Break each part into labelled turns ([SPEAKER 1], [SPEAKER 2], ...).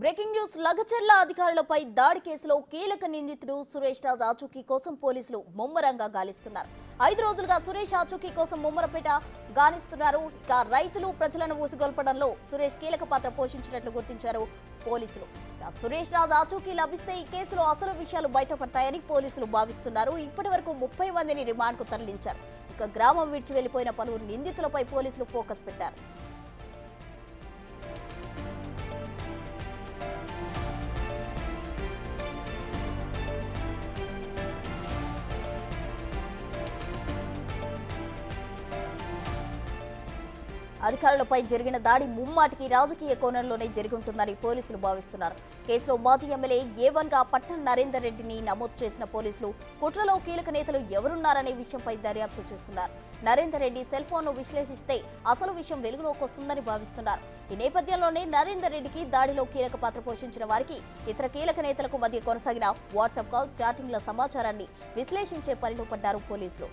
[SPEAKER 1] Breaking news Lagacharla అధికారులపై దాడి కేసులో కీలక నిందితుడు సురేష్ రాజ్ ఆచూకీ కోసం పోలీసులు ముమ్మరంగా గాలిస్తున్నారు. 5 రోజులుగా సురేష్ ఆచూకీ కోసం ముమ్మరపేట గాలిస్తున్నారు. ఇక రైతులు ప్రజలను ఊసిగొల్పడంలో సురేష్ కీలక పాత్ర పోషించినట్లు గుర్తించారు పోలీసులు. సురేష్ రాజ్ ఆచూకీ లభిస్తే ఈ కేసులో అసలు విషయాలు బయటపడతాయని పోలీసులు భావిస్తున్నారు. ఇప్పటివరకు 30 మందిని రిమాండ్కు తరలించారు. ఇక గ్రామం విడిచి వెళ్లిపోయిన పలువురు నిందితులపై పోలీసులు ఫోకస్ పెట్టారు. అధికారులపై జరిగిన దాడి ముమ్మాటికి రాజకీయ కోణంలోనే జరిగుంటుందని పోలీసులు భావిస్తున్నారు. కేసులో మాజీ ఎమ్మెల్యే A1గా పట్నం నరేందర్ రెడ్డిని నమోదు చేసిన పోలీసులు కుట్రలో కీలక నేతలు ఎవరున్నారనే విషయంపై దర్యాప్తు చేస్తున్నారు. నరేందర్ రెడ్డి సెల్ ఫోన్ను విశ్లేషిస్తే అసలు విషయం వెలుగులోకి వస్తుందని భావిస్తున్నారు. ఈ నేపథ్యంలోనే నరేందర్ రెడ్డికి దాడిలో కీలక పాత్ర పోషించిన వారికి ఇతర కీలక నేతలకు మధ్య కొనసాగిన వాట్సాప్ కాల్స్, చాటింగ్ల సమాచారాన్ని విశ్లేషించే పనిలో పడ్డారు పోలీసులు.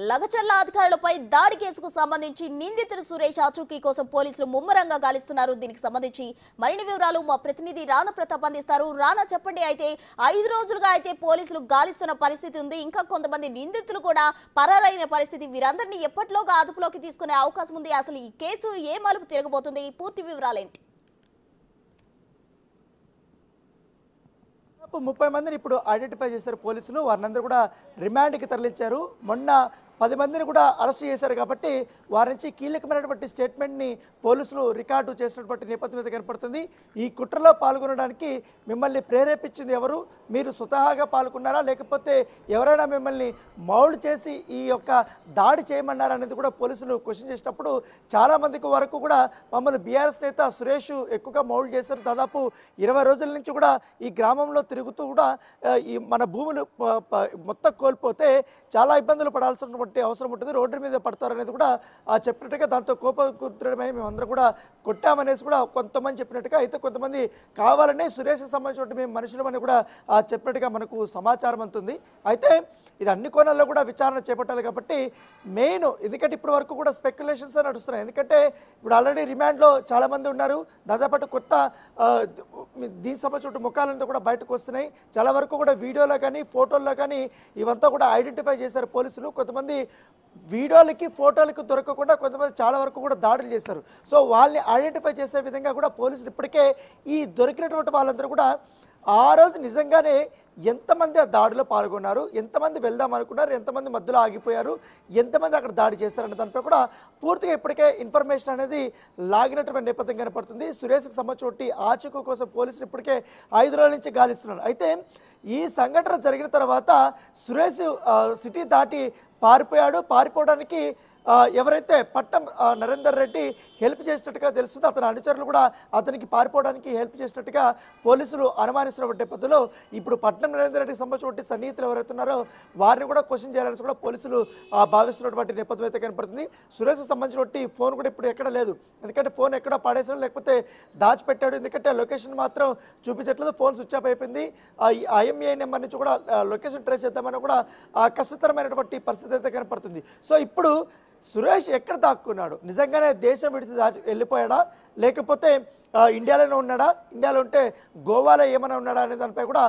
[SPEAKER 1] లగచర్ల అధికారులపై దాడి కేసుకు సంబంధించి నిందితుడు సురేష్ ఆచూకీ కోసం పోలీసులు ముమ్మరంగా గాలిస్తున్నారు. దీనికి సంబంధించి మరిన్ని వివరాలు మా ప్రతినిధి రానా ప్రతాప్ అందిస్తారు. రానా, చెప్పండి. అయితే 5 రోజులుగా అయితే పోలీసులు గాలిస్తున్న పరిస్థితి ఉంది. ఇంకా కొంతమంది నిందితులు కూడా పరారైన పరిస్థితి. వీరందరినీ ఎప్పటిలోగా అదుపులోకి తీసుకునే అవకాశం ఉంది? అసలు ఈ కేసు ఏ మలుపు తిరగబోతుంది? పూర్తి వివరాలేంటి?
[SPEAKER 2] 30 మందిని ఇప్పుడు ఐడెంటిఫై చేశారు పోలీసులు. వారినందరూ కూడా రిమాండ్కి తరలించారు. మొన్న 10 మందిని కూడా అరెస్ట్ చేశారు కాబట్టి వారి నుంచి కీలకమైనటువంటి స్టేట్మెంట్ని పోలీసులు రికార్డు చేసినటువంటి నేపథ్యం మీద కనపడుతుంది. ఈ కుట్రలో పాల్గొనడానికి మిమ్మల్ని ప్రేరేపించింది ఎవరు? మీరు స్వతహాగా పాల్గొన్నారా, లేకపోతే ఎవరైనా మిమ్మల్ని మౌల్డ్ చేసి ఈ యొక్క దాడి చేయమన్నారా అనేది కూడా పోలీసులు క్వశ్చన్ చేసినప్పుడు చాలామందికి వరకు కూడా మమ్మల్ని బీఆర్ఎస్ నేత సురేష్ ఎక్కువగా మౌల్డ్ చేశారు. దాదాపు 20 రోజుల నుంచి కూడా ఈ గ్రామంలో తిరుగుతూ కూడా ఈ మన భూములు మొత్తం కోల్పోతే చాలా ఇబ్బందులు పడాల్సినటువంటి అవసరం ఉంటుంది, రోడ్డు మీద పడతారనేది కూడా చెప్పినట్టుగా, దాంతో కోపకుద్రమై మేమందరం కూడా కొట్టామనేసి కూడా కొంతమంది చెప్పినట్టుగా, అయితే కొంతమంది కావాలనే సురేష్కి సంబంధించినటువంటి మేము మనుషులమని కూడా చెప్పినట్టుగా మనకు సమాచారం అందుతుంది. అయితే ఇది అన్ని కోణాల్లో కూడా విచారణ చేపట్టాలి కాబట్టి మెయిన్, ఎందుకంటే ఇప్పటి వరకు కూడా స్పెక్యులేషన్స్ నడుస్తున్నాయి. ఎందుకంటే ఇప్పుడు ఆల్రెడీ రిమాండ్లో చాలామంది ఉన్నారు. దాదాపు కొత్త దీనికి సంబంధించిన ముఖాలంతా కూడా బయటకు వస్తున్నాయి. చాలా వరకు కూడా వీడియోలో కానీ ఫోటోల్లో కానీ ఇవంతా కూడా ఐడెంటిఫై చేశారు పోలీసులు. కొంతమంది వీడియోలకి ఫోటోలకి దొరకకుండా కొంతమంది చాలా వరకు కూడా దాడులు చేశారు. సో వాళ్ళని ఐడెంటిఫై చేసే విధంగా కూడా పోలీసులు ఇప్పటికే ఈ దొరికినటువంటి వాళ్ళందరూ కూడా ఆ రోజు నిజంగానే ఎంతమంది ఆ దాడిలో పాల్గొన్నారు, ఎంతమంది వెళ్దాం అనుకున్నారు, ఎంతమంది మధ్యలో ఆగిపోయారు, ఎంతమంది అక్కడ దాడి చేశారన్న దానిపై కూడా పూర్తిగా ఇప్పటికే ఇన్ఫర్మేషన్ అనేది లాగినటువంటి నేపథ్యం కనపడుతుంది. సురేష్కి సంబంధించి ఆచూకీ కోసం పోలీసులు ఇప్పటికే 5 రోజుల నుంచి గాలిస్తున్నారు. అయితే ఈ సంఘటన జరిగిన తర్వాత సురేష్ సిటీ దాటి పారిపోయాడు. పారిపోవడానికి ఎవరైతే పట్నం నరేందర్ రెడ్డి హెల్ప్ చేసినట్టుగా తెలుస్తుంది. అతని అనుచరులు కూడా అతనికి పారిపోవడానికి హెల్ప్ చేసినట్టుగా పోలీసులు అనుమానిస్తున్నటువంటి నేపథ్యంలో ఇప్పుడు పట్నం నరేందర్ రెడ్డికి సంబంధించిన సన్నిహితులు ఎవరైతే ఉన్నారో వారిని కూడా క్వశ్చన్ చేయాలని కూడా పోలీసులు భావిస్తున్నటువంటి నేపథ్యం అయితే కనపడుతుంది. సురేష్కి సంబంధించినటువంటి ఫోన్ కూడా ఇప్పుడు ఎక్కడ లేదు. ఎందుకంటే ఫోన్ ఎక్కడ పడేసాడు, లేకపోతే దాచిపెట్టాడు. ఎందుకంటే లొకేషన్ మాత్రం చూపించట్లేదు, ఫోన్ స్విచ్ ఆఫ్ అయిపోయింది. IMEI నెంబర్ నుంచి కూడా లొకేషన్ ట్రేస్ చేద్దామని కూడా కష్టతరమైనటువంటి పరిస్థితి అయితే కనపడుతుంది. సో ఇప్పుడు సురేష్ ఎక్కడ దాక్కున్నాడు? నిజంగానే దేశం విడిచి వెళ్ళిపోయాడా, లేకపోతే ఇండియాలోనే ఉన్నాడా, ఇండియాలో ఉంటే గోవాలో ఏమైనా ఉన్నాడా అనే దానిపై కూడా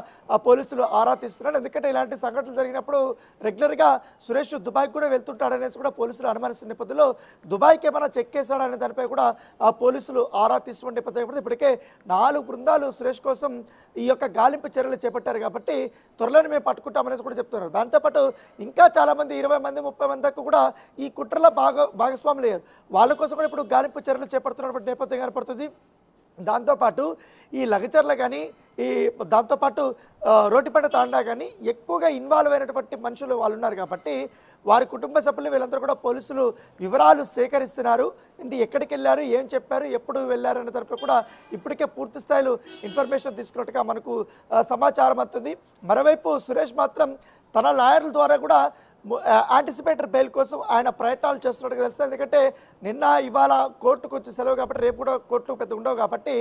[SPEAKER 2] పోలీసులు ఆరా తీస్తున్నారు. ఎందుకంటే ఇలాంటి సంఘటనలు జరిగినప్పుడు రెగ్యులర్గా సురేష్ దుబాయ్కి కూడా వెళ్తుంటాడనేసి కూడా పోలీసులు అనుమానిస్తున్న నేపథ్యంలో దుబాయ్కి ఏమైనా చెక్ చేశాడా అనే దానిపై కూడా పోలీసులు ఆరా తీస్తున్న నేపథ్యం ఇప్పటికే 4 బృందాలు సురేష్ కోసం ఈ యొక్క గాలింపు చర్యలు చేపట్టారు కాబట్టి త్వరలోనే మేము పట్టుకుంటామనేసి కూడా చెప్తున్నారు. దాంతోపాటు ఇంకా చాలామంది 20 మంది 30 మంది దాకా కూడా ఈ కుట్రలో భాగస్వాములు అయ్యారు. వాళ్ళ కోసం కూడా ఇప్పుడు గాలింపు చర్యలు చేపడుతున్నటువంటి నేపథ్యం కనపడుతుంది. దాంతోపాటు ఈ లగచర్ల కానీ ఈ దాంతోపాటు రోటిపేట తాండా కానీ ఎక్కువగా ఇన్వాల్వ్ అయినటువంటి మనుషులు వాళ్ళు ఉన్నారు కాబట్టి వారి కుటుంబ సభ్యులు వీళ్ళందరూ కూడా పోలీసులు వివరాలు సేకరిస్తున్నారు. అంటే ఎక్కడికి వెళ్ళారు, ఏం చెప్పారు, ఎప్పుడు వెళ్ళారు అనే దానిపై కూడా ఇప్పటికే పూర్తి స్థాయిలో ఇన్ఫర్మేషన్ తీసుకున్నట్టుగా మనకు సమాచారం అవుతుంది. మరోవైపు సురేష్ మాత్రం తన లాయర్ల ద్వారా కూడా యాంటిసిపేటర్ బెయిల్ కోసం ఆయన ప్రయత్నాలు చేస్తున్నట్టుగా తెలుస్తుంది. ఎందుకంటే నిన్న ఇవాళ కోర్టుకు వచ్చి సెలవు కాబట్టి రేపు కూడా కోర్టులు పెద్ద ఉండవు కాబట్టి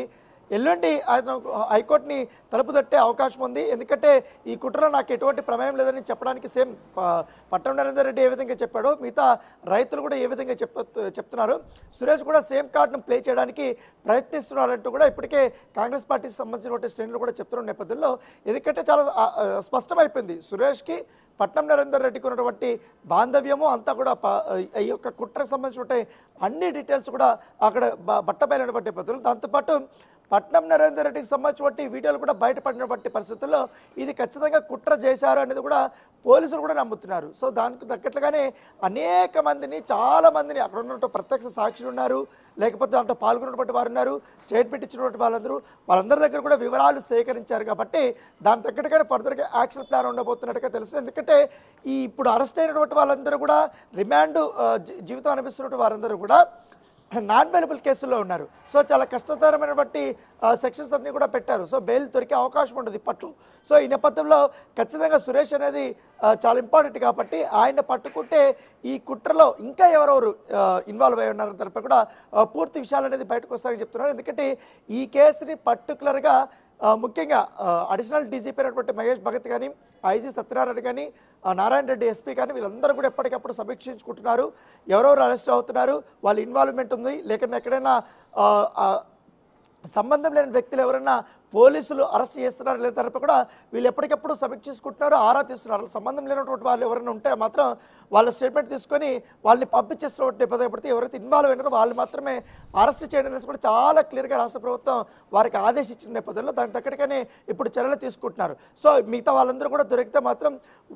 [SPEAKER 2] ఎల్లుండి ఆయన హైకోర్టుని తలుపు తట్టే అవకాశం ఉంది. ఎందుకంటే ఈ కుట్రలో నాకు ఎటువంటి ప్రమేయం లేదని చెప్పడానికి సేమ్ పట్టం నరేందర్ రెడ్డి ఏ విధంగా చెప్పాడో మిగతా రైతులు కూడా ఏ విధంగా చెప్తున్నారు. సురేష్ కూడా సేమ్ కార్డును ప్లే చేయడానికి ప్రయత్నిస్తున్నారంటూ కూడా ఇప్పటికే కాంగ్రెస్ పార్టీకి సంబంధించిన శ్రేణులు కూడా చెప్తున్న నేపథ్యంలో ఎందుకంటే చాలా స్పష్టమైపోయింది సురేష్కి పట్నం నరేందర్ రెడ్డికి ఉన్నటువంటి బాంధవ్యము అంతా కూడా ఈ యొక్క కుట్రకు సంబంధించిన అన్ని డీటెయిల్స్ కూడా అక్కడ బట్టబయలైనటువంటి నేపథ్యంలో దాంతోపాటు పట్నం నరేందర్ రెడ్డికి సంబంధించిన వీడియోలు కూడా బయటపడినటువంటి పరిస్థితుల్లో ఇది ఖచ్చితంగా కుట్ర చేశారు అనేది కూడా పోలీసులు కూడా నమ్ముతున్నారు. సో దానికి తగ్గట్లుగానే అనేక మందిని చాలా మందిని అక్కడ ఉన్నటువంటి ప్రత్యక్ష సాక్షులు ఉన్నారు, లేకపోతే దాంట్లో పాల్గొన్నటువంటి వారు ఉన్నారు, స్టేట్మెంట్ ఇచ్చినటువంటి వాళ్ళందరి దగ్గర కూడా వివరాలు సేకరించారు. కాబట్టి దాని తగ్గట్టుగానే ఫర్దర్గా యాక్షన్ ప్లాన్ ఉండబోతున్నట్టుగా తెలుసు. ఎందుకంటే ఈ ఇప్పుడు అరెస్ట్ అయినటువంటి వాళ్ళందరూ కూడా రిమాండ్ జీవితం అనిపిస్తున్నటువంటి వారందరూ కూడా నాన్ బెయిలబుల్ కేసుల్లో ఉన్నారు. సో చాలా కష్టతరమైనటువంటి సెక్షన్స్ అన్ని కూడా పెట్టారు. సో బెయిల్ దొరికే అవకాశం ఉండదు ఇప్పట్లో. సో ఈ నేపథ్యంలో ఖచ్చితంగా సురేష్ అనేది చాలా ఇంపార్టెంట్ కాబట్టి ఆయన పట్టుకుంటే ఈ కుట్రలో ఇంకా ఎవరెవరు ఇన్వాల్వ్ అయి ఉన్నారని తరపు కూడా పూర్తి విషయాలు అనేది బయటకు వస్తారని చెప్తున్నారు. ఎందుకంటే ఈ కేసుని పర్టికులర్గా ముఖ్యంగా అడిషనల్ డీజీపీ అయినటువంటి మహేష్ భగత్ కానీ, ఐజీ సత్యనారాయణ కానీ, నారాయణ రెడ్డి ఎస్పీ కానీ వీళ్ళందరూ కూడా ఎప్పటికప్పుడు సమీక్షించుకుంటున్నారు. ఎవరెవరు అరెస్ట్ అవుతున్నారు, వాళ్ళ ఇన్వాల్వ్మెంట్ ఉంది, లేకపోతే ఎక్కడైనా సంబంధం లేని వ్యక్తులు ఎవరైనా పోలీసులు అరెస్ట్ చేస్తున్నారు లేదా తరపు కూడా వీళ్ళు ఎప్పటికప్పుడు సమీక్షించుకుంటున్నారు, ఆరా తీస్తున్నారు. సంబంధం లేనటువంటి వాళ్ళు ఎవరైనా ఉంటే మాత్రం వాళ్ళ స్టేట్మెంట్ తీసుకొని వాళ్ళని పంపించేస్తున్నటువంటి పడితే ఎవరైతే ఇన్వాల్వ్ అయినారో వాళ్ళు మాత్రమే అరెస్ట్ చేయడం అనేది కూడా చాలా క్లియర్గా రాష్ట్ర ప్రభుత్వం వారికి ఆదేశించిన నేపథ్యంలో దానికి తగ్గట్టుగానే ఇప్పుడు చర్యలు తీసుకుంటున్నారు. సో మిగతా వాళ్ళందరూ కూడా దొరికితే మాత్రం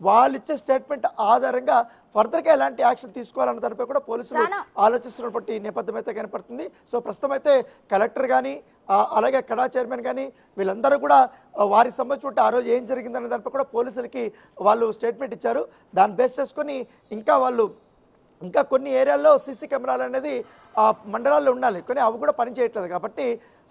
[SPEAKER 2] వాళ్ళు ఇచ్చే స్టేట్మెంట్ ఆధారంగా ఫర్దర్గా ఎలాంటి యాక్షన్ తీసుకోవాలన్న దానిపై కూడా పోలీసులు ఆలోచిస్తున్నటువంటి నేపథ్యం అయితే కనపడుతుంది. సో ప్రస్తుతం అయితే కలెక్టర్ కానీ అలాగే కడా చైర్మన్ కానీ వీళ్ళందరూ కూడా వారికి సంబంధించిన ఆ రోజు ఏం జరిగిందనే దానిపై కూడా పోలీసులకి వాళ్ళు స్టేట్మెంట్ ఇచ్చారు. దాన్ని బేస్ చేసుకొని ఇంకా కొన్ని ఏరియాల్లో సీసీ కెమెరాలు అనేది మండలాల్లో ఉండాలి, కానీ అవి కూడా పనిచేయట్లేదు కాబట్టి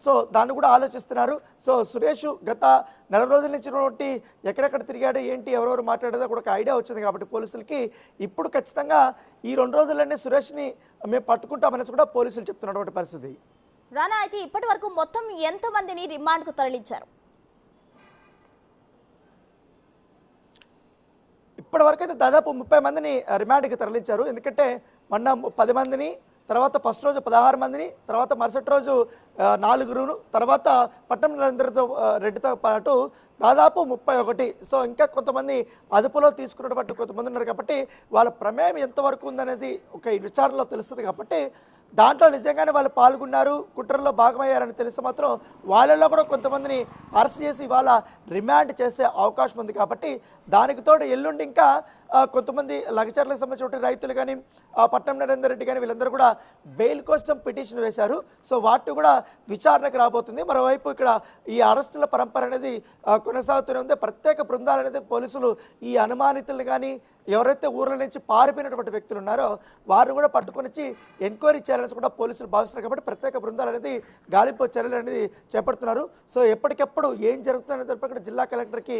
[SPEAKER 2] సో దాన్ని కూడా ఆలోచిస్తున్నారు. సో సురేష్ గత నెల రోజుల నుంచి ఉన్నటువంటి ఎక్కడెక్కడ తిరిగాడు ఏంటి ఎవరెవరు మాట్లాడేదో కూడా ఒక ఐడియా వచ్చింది కాబట్టి పోలీసులకి ఇప్పుడు ఖచ్చితంగా ఈ 2 రోజుల్లోనే సురేష్ని మేము పట్టుకుంటామనేసి కూడా పోలీసులు చెప్తున్నటువంటి పరిస్థితి.
[SPEAKER 1] రానా, అయితే ఇప్పటి వరకు మొత్తం ఎంతమందిని రిమాండ్కు తరలించారు?
[SPEAKER 2] ఇప్పటి వరకు అయితే దాదాపు 30 మందిని రిమాండ్కి తరలించారు. ఎందుకంటే మొన్న 10 మందిని, తర్వాత ఫస్ట్ రోజు 16 మందిని, తర్వాత మరుసటి రోజు 4 తర్వాత పట్నం నరేందర్ రెడ్డితో పాటు దాదాపు 31. సో ఇంకా కొంతమంది అదుపులో తీసుకున్నటువంటి కొంతమంది ఉన్నారు కాబట్టి వాళ్ళ ప్రమేయం ఎంతవరకు ఉందనేది ఒక విచారణలో తెలుస్తుంది. కాబట్టి దాంట్లో నిజంగానే వాళ్ళు పాల్గొన్నారు, కుట్రలో భాగమయ్యారని తెలిసి మాత్రం వాళ్ళలో కూడా కొంతమందిని అరెస్ట్ చేసి వాళ్ళ రిమాండ్ చేసే అవకాశం ఉంది. కాబట్టి దానికి తోడు ఎల్లుండి ఇంకా కొంతమంది లగచర్లకు సంబంధించిన రైతులు కానీ పట్నం నరేందర్ రెడ్డి కానీ వీళ్ళందరూ కూడా బెయిల్ కోసం పిటిషన్ వేశారు. సో వాటిని కూడా విచారణకు రాబోతుంది. మరోవైపు ఇక్కడ ఈ అరెస్టుల పరంపర అనేది కొనసాగుతూనే ఉంది. ప్రత్యేక బృందాలు అనేది పోలీసులు ఈ అనుమానితులు కానీ ఎవరైతే ఊర్ల నుంచి పారిపోయినటువంటి వ్యక్తులు ఉన్నారో వారిని కూడా పట్టుకొని వచ్చి ఎంక్వైరీ చేయాలని కూడా పోలీసులు భావిస్తున్నారు. కాబట్టి ప్రత్యేక బృందాలు అనేది గాలింపు చర్యలు అనేది చేపడుతున్నారు. సో ఎప్పటికెప్పుడు ఏం జరుగుతుందనే దానిపై జిల్లా కలెక్టర్కి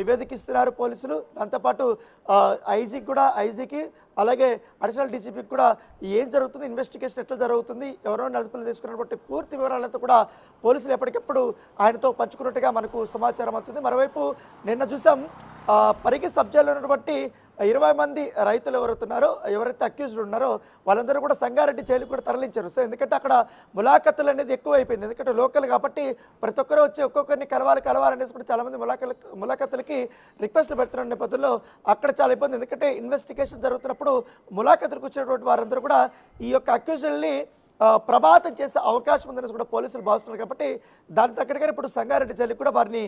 [SPEAKER 2] నివేదిక ఇస్తున్నారు పోలీసులు. దాంతోపాటు ఐజీకి అలాగే అడిషనల్ డీసీపీకి కూడా ఏం జరుగుతుంది, ఇన్వెస్టిగేషన్ ఎట్లా జరుగుతుంది, ఎవరో అదుపులో తీసుకున్నటువంటి పూర్తి వివరాలతో కూడా పోలీసులు ఎప్పటికప్పుడు ఆయనతో పంచుకున్నట్టుగా మనకు సమాచారం అవుతుంది. మరోవైపు నిన్న చూసాం పరిగి సబ్ జైల్లో ఉన్నటువంటి 20 మంది రైతులు ఎవరైతే అక్యూజ్డ్ ఉన్నారో వాళ్ళందరూ కూడా సంగారెడ్డి జైలుకు కూడా తరలించారు. సో ఎందుకంటే అక్కడ ములాఖతులు అనేది ఎక్కువ అయిపోయింది. ఎందుకంటే లోకల్ కాబట్టి ప్రతి ఒక్కరు వచ్చి ఒక్కొక్కరిని కలవాలనేసి కూడా చాలా మంది ములాఖతులకి రిక్వెస్ట్లు పెడుతున్న నేపథ్యంలో అక్కడ చాలా ఇబ్బంది. ఎందుకంటే ఇన్వెస్టిగేషన్ జరుగుతున్నప్పుడు ములాఖతులకు వచ్చినటువంటి వారందరూ కూడా ఈ యొక్క అక్యూజ్డ్ని ప్రభావితం చేసే అవకాశం ఉందని కూడా పోలీసులు భావిస్తున్నారు. కాబట్టి దాని తగ్గట్టుగా ఇప్పుడు సంగారెడ్డి జైలుకి కూడా వారిని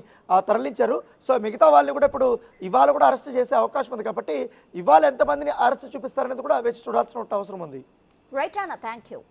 [SPEAKER 2] తరలించారు. సో మిగతా వాళ్ళని కూడా ఇప్పుడు ఇవాళ కూడా అరెస్ట్ చేసే అవకాశం ఉంది. కాబట్టి ఇవాళ ఎంతమందిని అరెస్ట్ చూపిస్తారనేది కూడా వేచి చూడాల్సిన అవసరం ఉంది.
[SPEAKER 1] Right Rana, thank you.